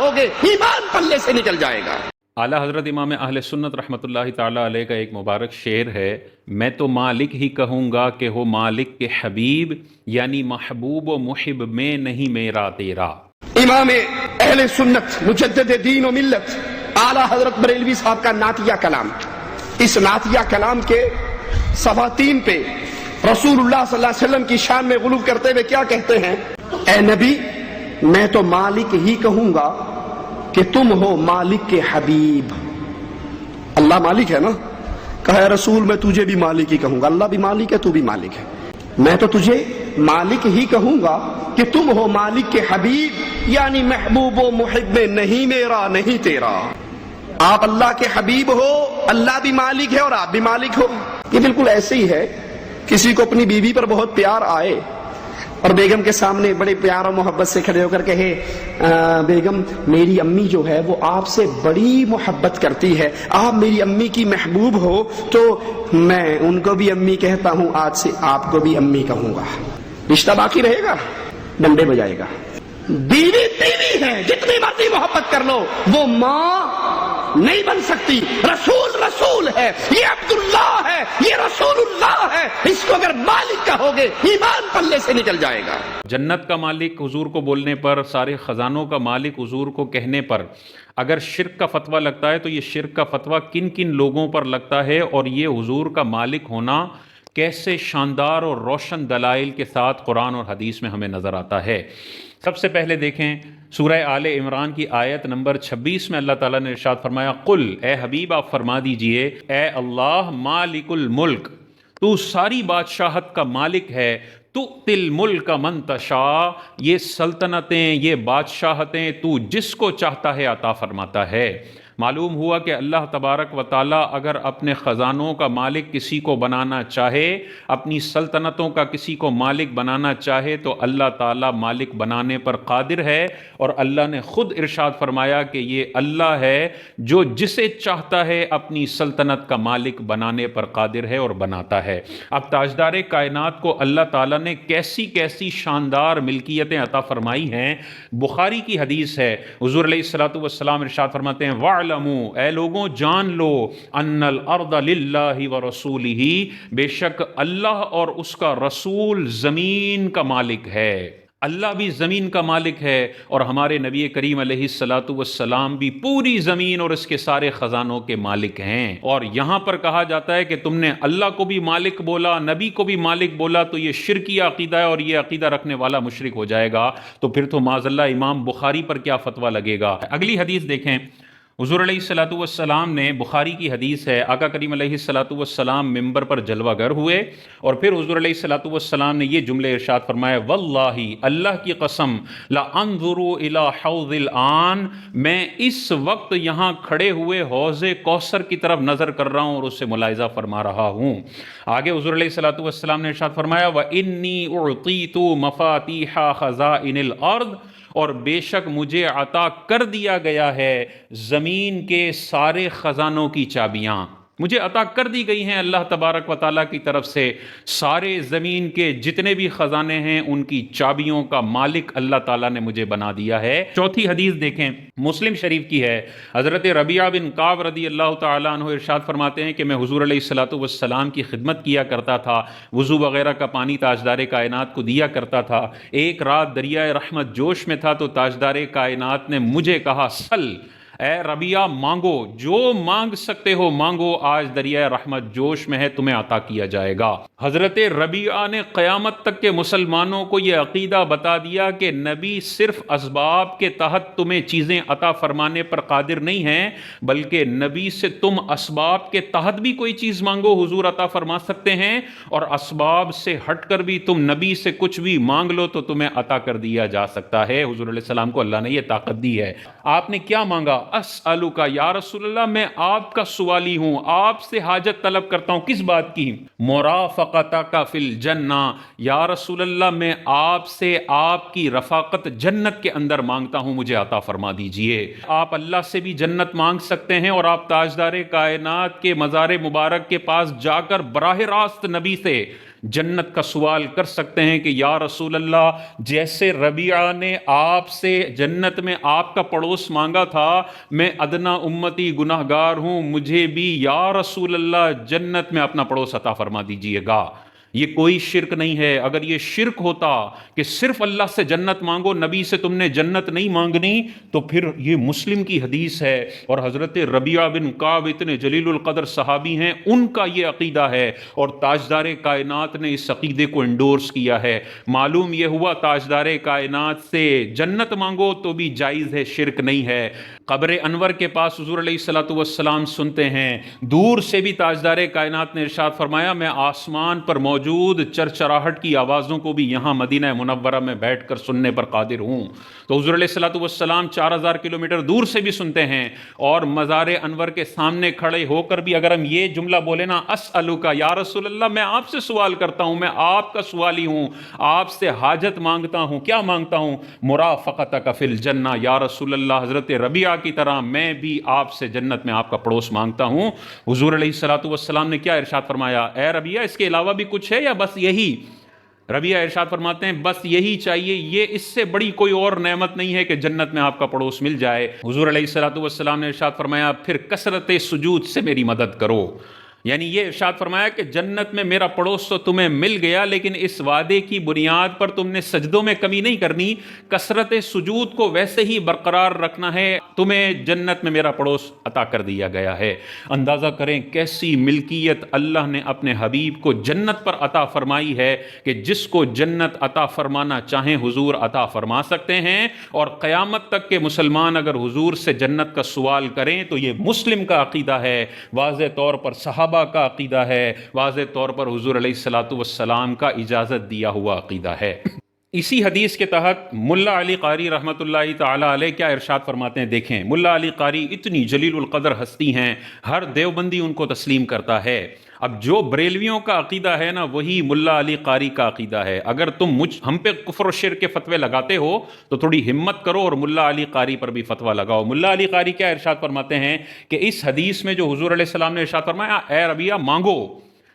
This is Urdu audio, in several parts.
کہوگے ایمان پلے سے نکل جائے گا۔ اعلیٰ حضرت امام اہل سنت رحمۃ اللہ تعالیٰ علیہ کا ایک مبارک شعر ہے، میں تو مالک ہی کہوں گا کہ ہو مالک کے حبیب، یعنی محبوب و محب میں نہیں میرا تیرا۔ امام اہل سنت مجدد دین و ملت اعلیٰ حضرت بریلوی صاحب کا نعتیہ کلام، اس نعتیہ کلام کے صفحہ 3 پہ رسول اللہ صلی اللہ علیہ وسلم کی شان میں غلو کرتے ہوئے کیا کہتے ہیں؟ اے نبی، میں تو مالک ہی کہوں گا کہ تم ہو مالک کے حبیب۔ اللہ مالک ہے نا، کہا اے رسول میں تجھے بھی مالک ہی کہوں گا، اللہ بھی مالک ہے، تو بھی مالک ہے، میں تو تجھے مالک ہی کہوں گا کہ تم ہو مالک کے حبیب، یعنی محبوب و محب میں نہیں میرا نہیں تیرا۔ آپ اللہ کے حبیب ہو، اللہ بھی مالک ہے اور آپ بھی مالک ہو۔ یہ بالکل ایسے ہی ہے، کسی کو اپنی بیوی پر بہت پیار آئے اور بیگم کے سامنے بڑے پیار اور محبت سے کھڑے ہو کر کہے بیگم میری امی جو ہے وہ آپ سے بڑی محبت کرتی ہے، آپ میری امی کی محبوب ہو، تو میں ان کو بھی امی کہتا ہوں، آج سے آپ کو بھی امی کہوں گا۔ رشتہ باقی رہے گا، ڈنڈے بجائے گا۔ بیوی بیوی ہے، جتنی مرضی محبت کر لو، وہ ماں نہیں بن سکتی۔ رسول رسول ہے، یہ عبداللہ ہے، یہ رسول اللہ ہے، اس کو اگر مالک کہوگے ایمان پلے سے نکل جائے گا۔ جنت کا مالک حضور کو بولنے پر، سارے خزانوں کا مالک حضور کو کہنے پر اگر شرک کا فتویٰ لگتا ہے تو یہ شرک کا فتویٰ کن کن لوگوں پر لگتا ہے، اور یہ حضور کا مالک ہونا کیسے شاندار اور روشن دلائل کے ساتھ قرآن اور حدیث میں ہمیں نظر آتا ہے۔ سب سے پہلے دیکھیں سورہ آل عمران کی آیت نمبر 26 میں اللہ تعالیٰ نے ارشاد فرمایا، قل اے حبیب آپ فرما دیجئے، اے اللہ مالک الملک، تو ساری بادشاہت کا مالک ہے، تؤتی الملک من تشاء، یہ سلطنتیں یہ بادشاہتیں تو جس کو چاہتا ہے عطا فرماتا ہے۔ معلوم ہوا کہ اللہ تبارک و تعالیٰ اگر اپنے خزانوں کا مالک کسی کو بنانا چاہے، اپنی سلطنتوں کا کسی کو مالک بنانا چاہے، تو اللہ تعالیٰ مالک بنانے پر قادر ہے، اور اللہ نے خود ارشاد فرمایا کہ یہ اللہ ہے جو جسے چاہتا ہے اپنی سلطنت کا مالک بنانے پر قادر ہے اور بناتا ہے۔ اب تاجدار کائنات کو اللہ تعالیٰ نے کیسی کیسی شاندار ملکیتیں عطا فرمائی ہیں۔ بخاری کی حدیث ہے، حضور علیہ الصلوۃ والسلام ارشاد فرماتے ہیں، وَاعْلَمُوا، اے لوگوں جان لو، ان الارض للہ ورسولہ، بے شک اللہ اور اس کا رسول زمین کا مالک ہے۔ اللہ بھی زمین کا مالک ہے، اور ہمارے نبی کریم علیہ الصلوۃ والسلام بھی پوری زمین اور اس کے سارے خزانوں کے مالک ہیں۔ اور یہاں پر کہا جاتا ہے کہ تم نے اللہ کو بھی مالک بولا، نبی کو بھی مالک بولا، تو یہ شرکی عقیدہ ہے، اور یہ عقیدہ رکھنے والا مشرک ہو جائے گا۔ تو پھر تو معاذ اللہ امام بخاری پر کیا فتویٰ لگے گا۔ اگلی حدیث دیکھیں، حضور علیہ الصلوۃ والسلام نے، بخاری کی حدیث ہے، آقا کریم علیہ الصلوۃ والسلام ممبر پر جلوہ گر ہوئے، اور پھر حضور علیہ الصلوۃ والسلام نے یہ جملے ارشاد فرمایا، واللہ، اللہ کی قسم، لانظر الی حوض الآن، میں اس وقت یہاں کھڑے ہوئے حوض کوثر کی طرف نظر کر رہا ہوں اور اس سے ملاحظہ فرما رہا ہوں۔ آگے حضور علیہ الصلوۃ والسلام نے ارشاد فرمایا، وانی اعطیت مفاتیح خزائن الارض، اور بے شک مجھے عطا کر دیا گیا ہے زمین کے سارے خزانوں کی چابیاں، مجھے عطا کر دی گئی ہیں اللہ تبارک و تعالیٰ کی طرف سے، سارے زمین کے جتنے بھی خزانے ہیں ان کی چابیوں کا مالک اللہ تعالیٰ نے مجھے بنا دیا ہے۔ چوتھی حدیث دیکھیں، مسلم شریف کی ہے، حضرت ربیعہ بن کعب رضی اللہ تعالیٰ عنہ ارشاد فرماتے ہیں کہ میں حضور علیہ الصلوۃ والسلام کی خدمت کیا کرتا تھا، وضو وغیرہ کا پانی تاجدار کائنات کو دیا کرتا تھا۔ ایک رات دریائے رحمت جوش میں تھا تو تاجدار کائنات نے مجھے کہا، سل اے ربیعہ مانگو، جو مانگ سکتے ہو مانگو، آج دریائے رحمت جوش میں ہے، تمہیں عطا کیا جائے گا۔ حضرت ربیعہ نے قیامت تک کے مسلمانوں کو یہ عقیدہ بتا دیا کہ نبی صرف اسباب کے تحت تمہیں چیزیں عطا فرمانے پر قادر نہیں ہیں، بلکہ نبی سے تم اسباب کے تحت بھی کوئی چیز مانگو، حضور عطا فرما سکتے ہیں، اور اسباب سے ہٹ کر بھی تم نبی سے کچھ بھی مانگ لو تو تمہیں عطا کر دیا جا سکتا ہے۔ حضور علیہ السلام کو اللہ نے یہ طاقت دی ہے۔ آپ نے کیا مانگا؟ اسألک یا رسول اللہ، میں آپ کا سوالی ہوں، آپ سے حاجت طلب کرتا ہوں، کس بات کی؟ مرافقتک فی الجنہ، یا رسول اللہ میں آپ سے آپ کی رفاقت جنت کے اندر مانگتا ہوں، مجھے عطا فرما دیجئے۔ آپ اللہ سے بھی جنت مانگ سکتے ہیں، اور آپ تاجدار کائنات کے مزار مبارک کے پاس جا کر براہ راست نبی سے جنت کا سوال کر سکتے ہیں کہ یا رسول اللہ، جیسے ربیعہ نے آپ سے جنت میں آپ کا پڑوس مانگا تھا، میں ادنا امتی گناہ گار ہوں، مجھے بھی یا رسول اللہ جنت میں اپنا پڑوس عطا فرما دیجئے گا۔ یہ کوئی شرک نہیں ہے۔ اگر یہ شرک ہوتا کہ صرف اللہ سے جنت مانگو، نبی سے تم نے جنت نہیں مانگنی، تو پھر یہ مسلم کی حدیث ہے، اور حضرت ربیعہ بن کعب اتنے جلیل القدر صحابی ہیں، ان کا یہ عقیدہ ہے، اور تاجدار کائنات نے اس عقیدے کو انڈورس کیا ہے۔ معلوم یہ ہوا تاجدار کائنات سے جنت مانگو تو بھی جائز ہے، شرک نہیں ہے۔ قبر انور کے پاس حضور علیہ الصلوۃ والسلام سنتے ہیں، دور سے بھی تاجدار کائنات نے ارشاد فرمایا، میں آسمان پر موجود چرچراہٹ کی آوازوں کو بھی یہاں مدینہ منورہ میں بیٹھ کر سننے پر قادر ہوں۔ تو حضور علیہ الصلوۃ والسلام 4000 کلومیٹر دور سے بھی سنتے ہیں، اور مزار انور کے سامنے کھڑے ہو کر بھی اگر ہم یہ جملہ بولے نا، اسألک یا رسول اللہ، میں آپ سے سوال کرتا ہوں، میں آپ کا سوالی ہوں، آپ سے حاجت مانگتا ہوں، کیا مانگتا ہوں؟ مرافقتک فی الجنہ، یا رسول اللہ، حضرت ربیعہ کی طرح میں بھی آپ سے جنت میں آپ کا پڑوس مانگتا ہوں۔ حضور علیہ الصلوۃ والسلام نے کیا ارشاد فرمایا؟ اے ربیعہ، اس کے علاوہ بھی کچھ ہے یا بس یہی؟ ربیعہ ارشاد فرماتے ہیں بس یہی چاہیے، یہ اس سے بڑی کوئی اور نعمت نہیں ہے کہ جنت میں آپ کا پڑوس مل جائے۔ حضور علیہ الصلوۃ والسلام نے ارشاد فرمایا پھر کثرت سجود سے میری مدد کرو۔ یعنی یہ ارشاد فرمایا کہ جنت میں میرا پڑوس تو تمہیں مل گیا، لیکن اس وعدے کی بنیاد پر تم نے سجدوں میں کمی نہیں کرنی، کثرت سجود کو ویسے ہی برقرار رکھنا ہے، تمہیں جنت میں میرا پڑوس عطا کر دیا گیا ہے۔ اندازہ کریں کیسی ملکیت اللہ نے اپنے حبیب کو جنت پر عطا فرمائی ہے، کہ جس کو جنت عطا فرمانا چاہیں حضور عطا فرما سکتے ہیں، اور قیامت تک کے مسلمان اگر حضور سے جنت کا سوال کریں تو یہ مسلم کا عقیدہ ہے، واضح طور پر صحابہ کا عقیدہ ہے، واضح طور پر حضور علیہ الصلوۃ والسلام کا اجازت دیا ہوا عقیدہ ہے۔ اسی حدیث کے تحت ملا علی قاری رحمۃ اللہ تعالی علیہ کیا ارشاد فرماتے ہیں؟ دیکھیں، ملا علی قاری اتنی جلیل القدر ہستی ہیں، ہر دیوبندی ان کو تسلیم کرتا ہے۔ اب جو بریلویوں کا عقیدہ ہے نا، وہی ملا علی قاری کا عقیدہ ہے۔ اگر تم ہم پہ کفر و شرک کے فتوے لگاتے ہو تو تھوڑی ہمت کرو اور ملا علی قاری پر بھی فتویٰ لگاؤ۔ ملا علی قاری کیا ارشاد فرماتے ہیں کہ اس حدیث میں جو حضور علیہ السلام نے ارشاد فرمایا اے ربیعہ مانگو،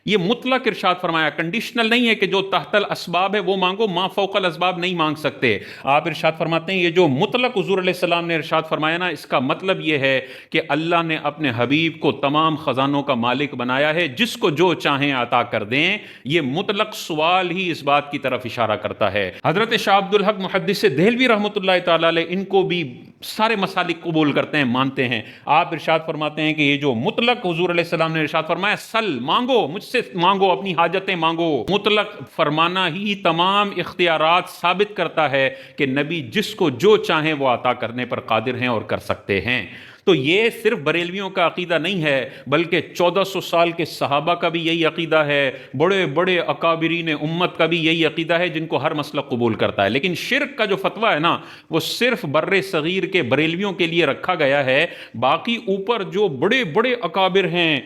یہ مطلق ارشاد فرمایا، کنڈیشنل نہیں ہے کہ جو تحت الاسباب ہے وہ مانگو، ما فوق الاسباب نہیں مانگ سکتے۔ آپ ارشاد فرماتے ہیں یہ جو مطلق حضور علیہ السلام نے ارشاد فرمایا نا، اس کا مطلب یہ ہے کہ اللہ نے اپنے حبیب کو تمام خزانوں کا مالک بنایا ہے، جس کو جو چاہیں عطا کر دیں۔ یہ مطلق سوال ہی اس بات کی طرف اشارہ کرتا ہے۔ حضرت شاہ عبد الحق محدث دہلوی رحمۃ اللہ تعالی علیہ ان کو بھی سارے مسالک قبول کرتے ہیں، مانتے ہیں۔ آپ ارشاد فرماتے ہیں کہ یہ جو مطلق حضور علیہ السلام نے ارشاد فرمایا، سل مانگو، مجھ سے مانگو، اپنی حاجتیں مانگو، مطلق فرمانا ہی تمام اختیارات ثابت کرتا ہے کہ نبی جس کو جو چاہیں وہ عطا کرنے پر قادر ہیں اور کر سکتے ہیں۔ تو یہ صرف بریلویوں کا عقیدہ نہیں ہے، بلکہ 1400 سال کے صحابہ کا بھی یہی عقیدہ ہے، بڑے بڑے اکابرین امت کا بھی یہی عقیدہ ہے، جن کو ہر مسلک قبول کرتا ہے۔ لیکن شرک کا جو فتویٰ ہے نا، وہ صرف بر صغیر کے بریلویوں کے لیے رکھا گیا ہے۔ باقی اوپر جو بڑے بڑے اکابر ہیں،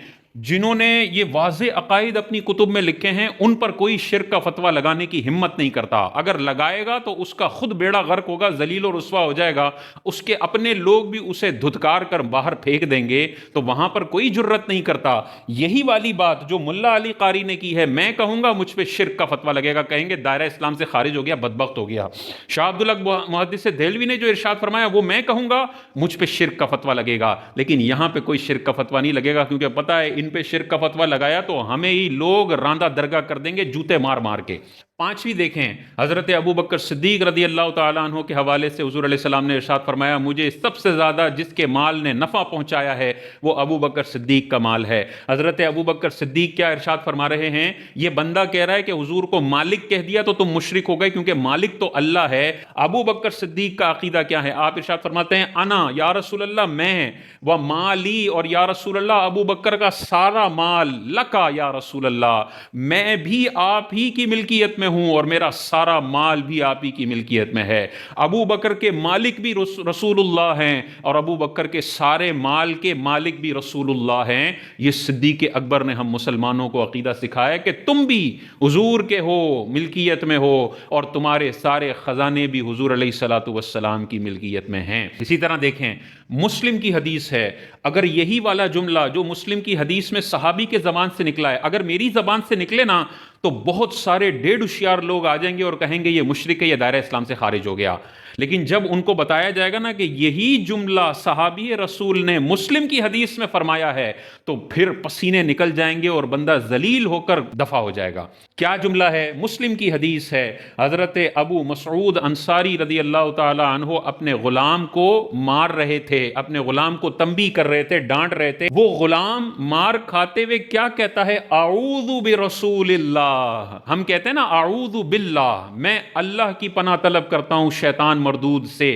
جنہوں نے یہ واضح عقائد اپنی کتب میں لکھے ہیں، ان پر کوئی شرک کا فتویٰ لگانے کی ہمت نہیں کرتا۔ اگر لگائے گا تو اس کا خود بیڑا غرق ہوگا، ذلیل و رسوا ہو جائے گا، اس کے اپنے لوگ بھی اسے دھتکار کر باہر پھینک دیں گے، تو وہاں پر کوئی جرت نہیں کرتا۔ یہی والی بات جو ملا علی قاری نے کی ہے، میں کہوں گا مجھ پہ شرک کا فتویٰ لگے گا، کہیں گے دائرہ اسلام سے خارج ہو گیا، بدبخت ہو گیا۔ شاہ عبدالحق محدث دہلوی نے جو ارشاد فرمایا وہ میں کہوں گا مجھ پہ شرک کا فتویٰ لگے گا، لیکن یہاں پہ کوئی شرک کا فتویٰ نہیں لگے گا، کیونکہ پتہ ہے ان پہ شرک کا فتویٰ لگایا تو ہمیں ہی لوگ راندہ درگاہ کر دیں گے، جوتے مار مار کے۔ پانچویں دیکھیں، حضرت ابو بکر صدیق رضی اللہ تعالیٰ عنہ کے حوالے سے حضور علیہ السلام نے ارشاد فرمایا مجھے سب سے زیادہ جس کے مال نے نفع پہنچایا ہے وہ ابو بکر صدیق کا مال ہے۔ حضرت ابو بکر صدیق کیا ارشاد فرما رہے ہیں؟ یہ بندہ کہہ رہا ہے کہ حضور کو مالک کہہ دیا تو تم مشرک ہو گئے، کیونکہ مالک تو اللہ ہے۔ ابو بکر صدیق کا عقیدہ کیا ہے؟ آپ ارشاد فرماتے ہیں انا یا رسول اللہ، میں، و مالی، اور یا رسول اللہ ابو بکر کا سارا مال، لکا یا رسول اللہ، میں بھی آپ ہی کی ملکیت میں ہوں اور میرا سارا مال بھی آپ ہی کی ملکیت میں ہے۔ ابو بکر کے مالک بھی رسول اللہ ہیں اور ابو بکر کے سارے مال کے مالک بھی رسول اللہ ہیں۔ یہ صدیق اکبر نے ہم مسلمانوں کو عقیدہ سکھایا کہ تم بھی حضور کے ہو، ملکیت میں ہو، اور تمہارے سارے خزانے بھی حضور علیہ الصلوۃ والسلام کی ملکیت میں ہیں۔ اسی طرح دیکھیں، مسلم کی حدیث ہے، اگر یہی والا جملہ جو مسلم کی حدیث میں صحابی کے زبان سے نکلا ہے، اگر میری زبان سے نکلے نا تو بہت سارے ڈیڑھ ہوشیار لوگ آ جائیں گے اور کہیں گے یہ مشرک ہے، یہ دائرہ اسلام سے خارج ہو گیا. لیکن جب ان کو بتایا جائے گا نا کہ یہی جملہ صحابی رسول نے مسلم کی حدیث میں فرمایا ہے تو پھر پسینے نکل جائیں گے اور بندہ ذلیل ہو کر دفع ہو جائے گا. کیا جملہ ہے؟ مسلم کی حدیث ہے. حضرت ابو مسعود انصاری رضی اللہ تعالی عنہ اپنے غلام کو مار رہے تھے، اپنے غلام کو تنبیہ کر رہے تھے، ڈانٹ رہے تھے. وہ غلام مار کھاتے ہوئے کیا کہتا ہے؟ اعوذ برسول اللہ. ہم کہتے ہیں نا اعوذ باللہ، میں اللہ کی پناہ طلب کرتا ہوں شیطان مردود سے.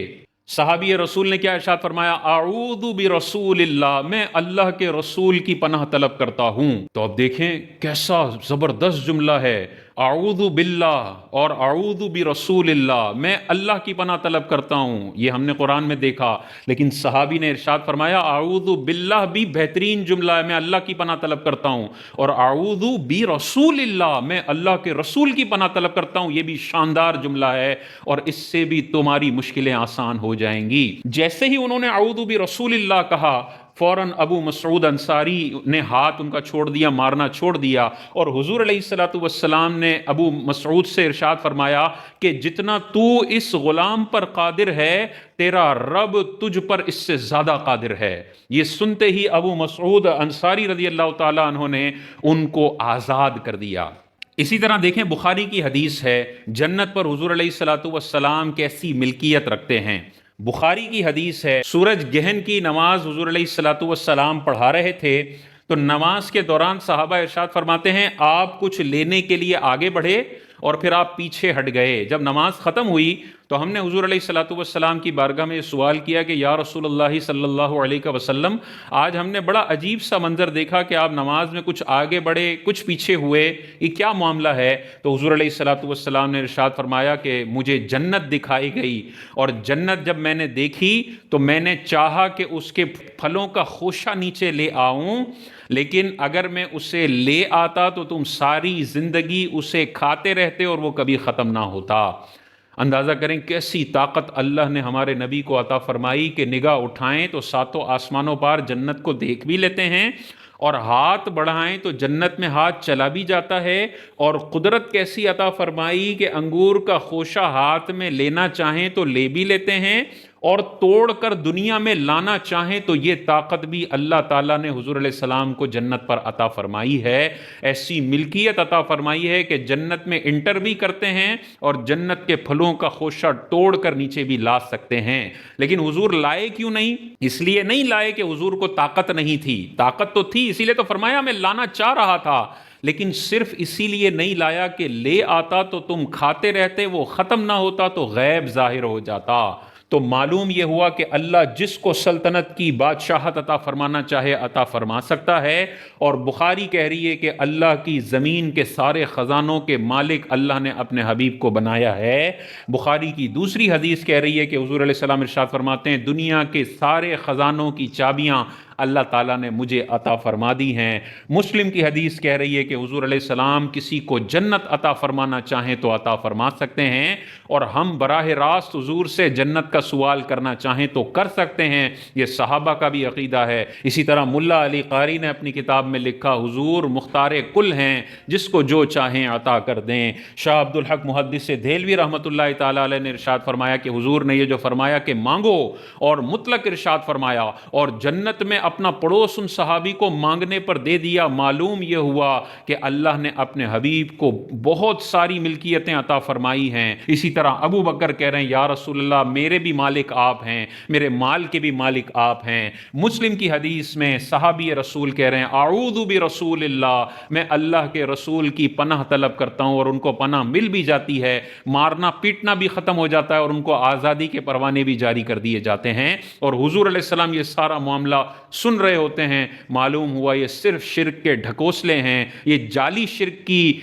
صحابی رسول نے کیا ارشاد فرمایا؟ اعوذ برسول اللہ، میں اللہ کے رسول کی پناہ طلب کرتا ہوں. تو اب دیکھیں کیسا زبردست جملہ ہے، اعوذ باللہ اور اعوذ برسول اللہ، میں اللہ کی پناہ طلب کرتا ہوں. یہ ہم نے قرآن میں دیکھا، لیکن صحابی نے ارشاد فرمایا اعوذ باللہ بھی بہترین جملہ ہے، میں اللہ کی پناہ طلب کرتا ہوں. اور اعوذ برسول اللہ، میں اللہ کے رسول کی پناہ طلب کرتا ہوں، یہ بھی شاندار جملہ ہے اور اس سے بھی تمہاری مشکلیں آسان ہو جائیں گی. جیسے ہی انہوں نے اعوذ برسول اللہ کہا، فوراً ابو مسعود انصاری نے ہاتھ ان کا چھوڑ دیا، مارنا چھوڑ دیا. اور حضور علیہ الصلوۃ والسلام نے ابو مسعود سے ارشاد فرمایا کہ جتنا تو اس غلام پر قادر ہے، تیرا رب تجھ پر اس سے زیادہ قادر ہے. یہ سنتے ہی ابو مسعود انصاری رضی اللہ تعالیٰ عنہ نے ان کو آزاد کر دیا. اسی طرح دیکھیں بخاری کی حدیث ہے، جنت پر حضور علیہ الصلوۃ والسلام کیسی ملکیت رکھتے ہیں. بخاری کی حدیث ہے، سورج گہن کی نماز حضور علیہ الصلوۃ والسلام پڑھا رہے تھے تو نماز کے دوران صحابہ ارشاد فرماتے ہیں آپ کچھ لینے کے لیے آگے بڑھے اور پھر آپ پیچھے ہٹ گئے. جب نماز ختم ہوئی تو ہم نے حضور علیہ الصلوۃ والسلام کی بارگاہ میں سوال کیا کہ یا رسول اللہ صلی اللہ علیہ وسلم، آج ہم نے بڑا عجیب سا منظر دیکھا کہ آپ نماز میں کچھ آگے بڑھے کچھ پیچھے ہوئے، یہ کیا معاملہ ہے؟ تو حضور علیہ الصلوۃ والسلام نے ارشاد فرمایا کہ مجھے جنت دکھائی گئی اور جنت جب میں نے دیکھی تو میں نے چاہا کہ اس کے پھلوں کا خوشہ نیچے لے آؤں، لیکن اگر میں اسے لے آتا تو تم ساری زندگی اسے کھاتے رہتے اور وہ کبھی ختم نہ ہوتا. اندازہ کریں کیسی طاقت اللہ نے ہمارے نبی کو عطا فرمائی کہ نگاہ اٹھائیں تو ساتوں آسمانوں پار جنت کو دیکھ بھی لیتے ہیں اور ہاتھ بڑھائیں تو جنت میں ہاتھ چلا بھی جاتا ہے. اور قدرت کیسی عطا فرمائی کہ انگور کا خوشہ ہاتھ میں لینا چاہیں تو لے بھی لیتے ہیں اور توڑ کر دنیا میں لانا چاہیں تو یہ طاقت بھی اللہ تعالیٰ نے حضور علیہ السلام کو جنت پر عطا فرمائی ہے. ایسی ملکیت عطا فرمائی ہے کہ جنت میں انٹر بھی کرتے ہیں اور جنت کے پھلوں کا خوشہ توڑ کر نیچے بھی لا سکتے ہیں. لیکن حضور لائے کیوں نہیں؟ اس لیے نہیں لائے کہ حضور کو طاقت نہیں تھی، طاقت تو تھی، اسی لیے تو فرمایا میں لانا چاہ رہا تھا، لیکن صرف اسی لیے نہیں لایا کہ لے آتا تو تم کھاتے رہتے، وہ ختم نہ ہوتا تو غیب ظاہر ہو جاتا. تو معلوم یہ ہوا کہ اللہ جس کو سلطنت کی بادشاہت عطا فرمانا چاہے عطا فرما سکتا ہے. اور بخاری کہہ رہی ہے کہ اللہ کی زمین کے سارے خزانوں کے مالک اللہ نے اپنے حبیب کو بنایا ہے. بخاری کی دوسری حدیث کہہ رہی ہے کہ حضور علیہ السلام ارشاد فرماتے ہیں دنیا کے سارے خزانوں کی چابیاں اللہ تعالیٰ نے مجھے عطا فرما دی ہیں. مسلم کی حدیث کہہ رہی ہے کہ حضور علیہ السلام کسی کو جنت عطا فرمانا چاہیں تو عطا فرما سکتے ہیں اور ہم براہ راست حضور سے جنت کا سوال کرنا چاہیں تو کر سکتے ہیں. یہ صحابہ کا بھی عقیدہ ہے. اسی طرح ملا علی قاری نے اپنی کتاب میں لکھا حضور مختار کل ہیں، جس کو جو چاہیں عطا کر دیں. شاہ عبد الحق محدث دہلوی رحمۃ اللہ تعالی علیہ نے ارشاد فرمایا کہ حضور نے یہ جو فرمایا کہ مانگو اور مطلق ارشاد فرمایا اور جنت میں اپنا پڑوس ان صحابی کو مانگنے پر دے دیا، معلوم یہ ہوا کہ اللہ نے اپنے حبیب کو بہت ساری ملکیتیں عطا فرمائی ہیں. اسی طرح ابو بکر کہہ رہے ہیں یا رسول اللہ میرے بھی مالک آپ ہیں، میرے مال کے بھی مالک آپ ہیں. مسلم کی حدیث میں صحابی رسول کہہ رہے ہیں اعوذ برسول اللہ، میں اللہ کے رسول کی پناہ طلب کرتا ہوں اور ان کو پناہ مل بھی جاتی ہے، مارنا پیٹنا بھی ختم ہو جاتا ہے اور ان کو آزادی کے پروانے بھی جاری کر دیے جاتے ہیں. اور حضور علیہ السلام یہ سارا معاملہ سن رہے ہوتے ہیں. معلوم ہوا یہ صرف شرک کے ڈھکوسلے ہیں، یہ جعلی شرک کی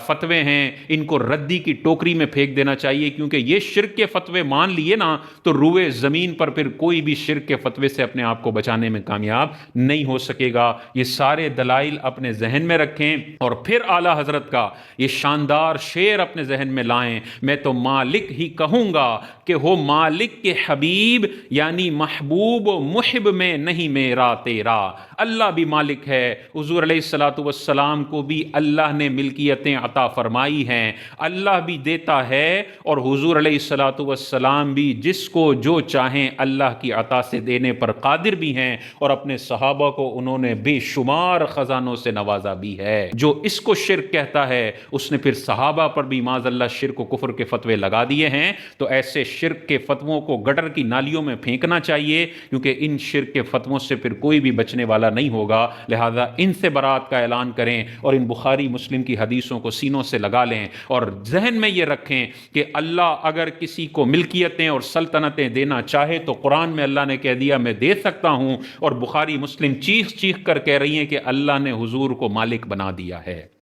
فتوے ہیں، ان کو ردی کی ٹوکری میں پھینک دینا چاہیے کیونکہ یہ شرک کے فتوے مان لیے نا تو روئے زمین پر پھر کوئی بھی شرک کے فتوے سے اپنے آپ کو بچانے میں کامیاب نہیں ہو سکے گا. یہ سارے دلائل اپنے ذہن میں رکھیں اور پھر اعلی حضرت کا یہ شاندار شعر اپنے ذہن میں لائیں. میں تو مالک ہی کہوں گا کہ ہو مالک کے حبیب، یعنی محبوب و محب میں نہیں میرا میرا تیرا، اللہ بھی مالک ہے، حضور علیہ الصلوۃ والسلام کو بھی اللہ نے ملکیتیں عطا فرمائی ہیں، اللہ بھی دیتا ہے، اور حضور علیہ الصلوۃ والسلام بھی جس کو جو چاہیں اللہ کی عطا سے دینے پر قادر بھی ہیں، اور اپنے صحابہ کو انہوں نے بے شمار خزانوں سے نوازا بھی ہے۔ جو اس کو شرک کہتا ہے اس نے پھر صحابہ پر بھی معاذ اللہ شرک و کفر کے فتوے لگا دیے ہیں، تو ایسے شرک کے فتووں کو گٹر کی نالیوں میں پھینکنا چاہیے، کیونکہ ان شرک کے فتووں سے پھر کوئی بھی بچنے والا نہیں ہوگا، لہذا ان سے برات کا اعلان کریں اور ان بخاری مسلم کی حدیثوں کو سینوں سے لگا لیں، اور ذہن میں یہ رکھیں کہ اللہ اگر کسی کو ملکیتیں اور سلطنتیں دینا چاہے تو قرآن میں اللہ نے کہہ دیا میں دے سکتا ہوں، اور بخاری مسلم چیخ چیخ کر کہہ رہی ہیں کہ اللہ نے حضور کو مالک بنا دیا ہے۔